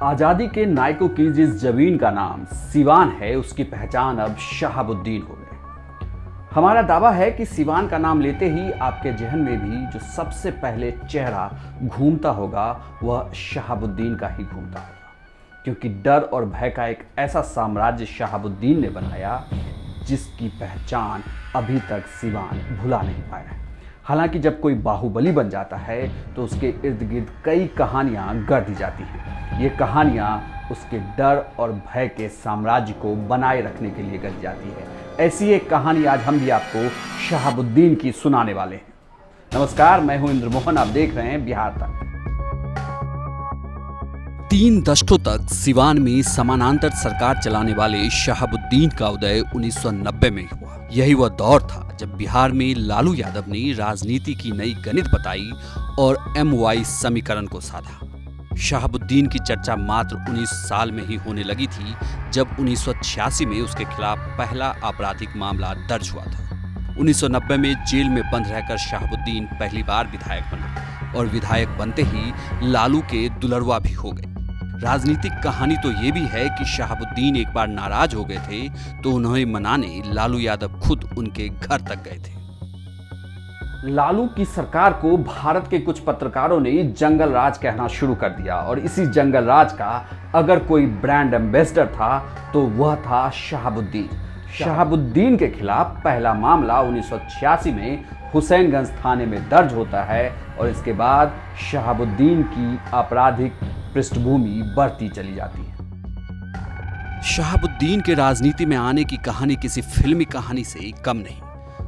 आज़ादी के नायकों की जिस जमीन का नाम सिवान है, उसकी पहचान अब शहाबुद्दीन हो गए। हमारा दावा है कि सिवान का नाम लेते ही आपके जहन में भी जो सबसे पहले चेहरा घूमता होगा वह शहाबुद्दीन का ही घूमता होगा, क्योंकि डर और भय का एक ऐसा साम्राज्य शहाबुद्दीन ने बनाया जिसकी पहचान अभी तक सिवान भुला नहीं पाया है। हालांकि जब कोई बाहुबली बन जाता है तो उसके इर्द गिर्द कई कहानियां गढ़ दी जाती हैं। ये कहानियां उसके डर और भय के साम्राज्य को बनाए रखने के लिए गढ़ी जाती है। ऐसी एक कहानी आज हम भी आपको शहाबुद्दीन की सुनाने वाले हैं। नमस्कार, मैं हूं इंद्र मोहन, आप देख रहे हैं बिहार तक। 3 दशकों तक सिवान में समानांतर सरकार चलाने वाले शहाबुद्दीन का उदय 1990 में हुआ। यही वह दौर था जब बिहार में लालू यादव ने राजनीति की नई गणित बताई और MY समीकरण को साधा। शहाबुद्दीन की चर्चा मात्र 19 साल में ही होने लगी थी जब 1986 में उसके खिलाफ पहला आपराधिक मामला दर्ज हुआ था। 1990 में जेल में बंद रहकर शहाबुद्दीन पहली बार विधायक बना और विधायक बनते ही लालू के दुलरवा भी हो गए। राजनीतिक कहानी तो ये भी है कि शहाबुद्दीन एक बार नाराज हो गए थे तो उन्हें मनाने लालू यादव खुद उनके घर तक गए थे। लालू की सरकार को भारत के कुछ पत्रकारों ने जंगल राज कहना शुरू कर दिया और इसी जंगल राज का अगर कोई ब्रांड एम्बेसडर था तो वह था शहाबुद्दीन। शहाबुद्दीन के खिलाफ पहला मामला 1986 में हुसैनगंज थाने में दर्ज होता है और इसके बाद शहाबुद्दीन की आपराधिक पृष्ठभूमि बढ़ती चली जाती है। शहाबुद्दीन के राजनीति में आने की कहानी किसी फिल्मी कहानी से कम नहीं।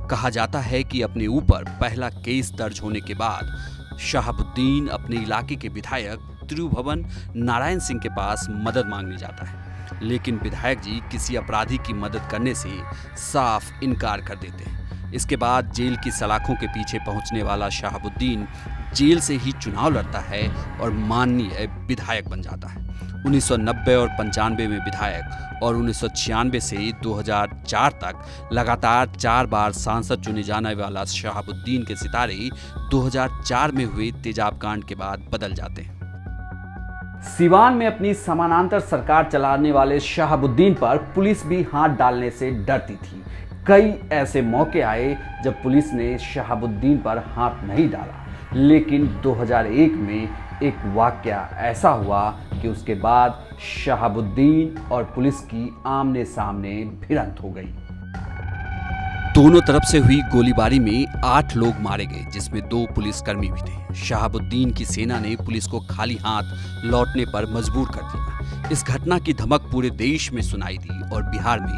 कहा जाता है कि अपने ऊपर पहला केस दर्ज होने के बाद शहाबुद्दीन अपने इलाके के विधायक त्रिभुवन नारायण सिंह के पास मदद मांगने जाता है, लेकिन विधायक जी किसी अपराधी की मदद करने से साफ इनकार कर देते हैं। इसके बाद जेल की सलाखों के पीछे पहुंचने वाला शहाबुद्दीन जेल से ही चुनाव लड़ता है और माननीय विधायक बन जाता है। 1990 और 95 में विधायक और 1996 से 2004 तक लगातार 4 बार सांसद चुने जाने वाला शहाबुद्दीन के सितारे 2004 में हुए तेजाब कांड के बाद बदल जाते हैं। सिवान में अपनी समानांतर सरकार चलाने वाले शहाबुद्दीन पर पुलिस भी हाथ डालने से डरती थी। कई ऐसे मौके आए जब पुलिस ने शहाबुद्दीन पर हाथ नहीं डाला, लेकिन 2001 में एक वाकया ऐसा हुआ कि उसके बाद शहाबुद्दीन और पुलिस की आमने सामने भिड़ंत हो गई। दोनों तरफ से हुई गोलीबारी में 8 लोग मारे गए, जिसमें 2 पुलिसकर्मी भी थे। शहाबुद्दीन की सेना ने पुलिस को खाली हाथ लौटने पर मजबूर कर दिया। इस घटना की धमक पूरे देश में सुनाई दी और बिहार में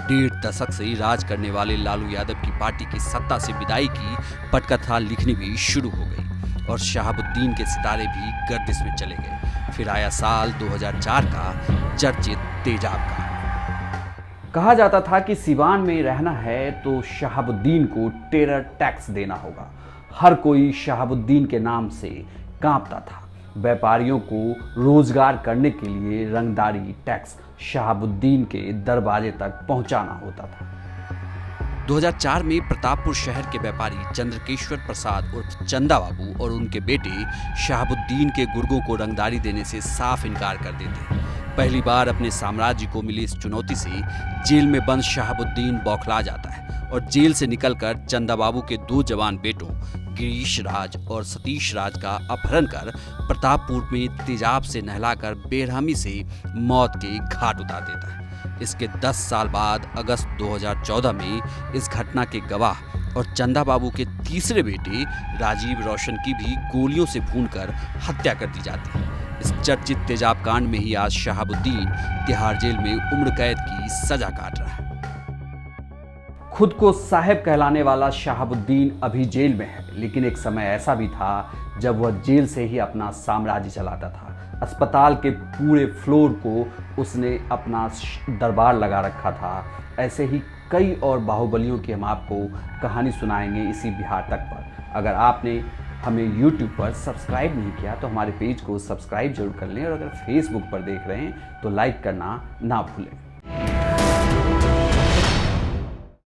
1.5 दशक से राज करने वाले लालू यादव की पार्टी की सत्ता से विदाई की पटकथा लिखनी भी शुरू हो गई और शहाबुद्दीन के सितारे भी गर्दिश में चले गए। फिर आया साल 2004 का चर्चित तेजाब कांड। कहा जाता था कि सिवान में रहना है तो शहाबुद्दीन को टेरर टैक्स देना होगा। हर कोई शहाबुद्दीन के नाम से कांपता था। व्यापारियों को रोजगार करने के लिए रंगदारी टैक्स शहाबुद्दीन के दरवाजे तक पहुंचाना होता था। 2004 में प्रतापपुर शहर के व्यापारी चंद्रकेश्वर प्रसाद उर्फ चंदा बाबू और उनके बेटे शहाबुद्दीन के गुर्गों को रंगदारी देने से साफ इनकार कर देते हैं। पहली बार अपने साम्राज्य को मिली इस चुनौती से जेल में बंद शहाबुद्दीन बौखला जाता है और जेल से निकलकर चंदा बाबू के 2 जवान बेटों गिरीश राज और सतीश राज का अपहरण कर प्रतापपुर में तेजाब से नहलाकर बेरहमी से मौत के घाट उतार देता है। इसके 10 साल बाद अगस्त 2014 में इस घटना के गवाह और चंदा बाबू के तीसरे बेटे राजीव रोशन की भी गोलियों से भूनकर हत्या कर दी जाती है। इस चर्चित तेजाब कांड में ही आज शहाबुद्दीन तिहाड़ जेल में उम्र कैद की सजा काट रहा है। खुद को साहेब कहलाने वाला शहाबुद्दीन अभी जेल में है, लेकिन एक समय ऐसा भी था जब वह जेल से ही अपना साम्राज्य चलाता था। अस्पताल के पूरे फ्लोर को उसने अपना दरबार लगा रखा था। ऐसे ही कई और बाहुबलियों की हम आपको कहानी सुनाएंगे इसी बिहार तक पर। अगर आपने हमें YouTube पर सब्सक्राइब नहीं किया तो हमारे पेज को सब्सक्राइब जरूर कर लें और अगर Facebook पर देख रहे हैं तो लाइक करना ना भूलें।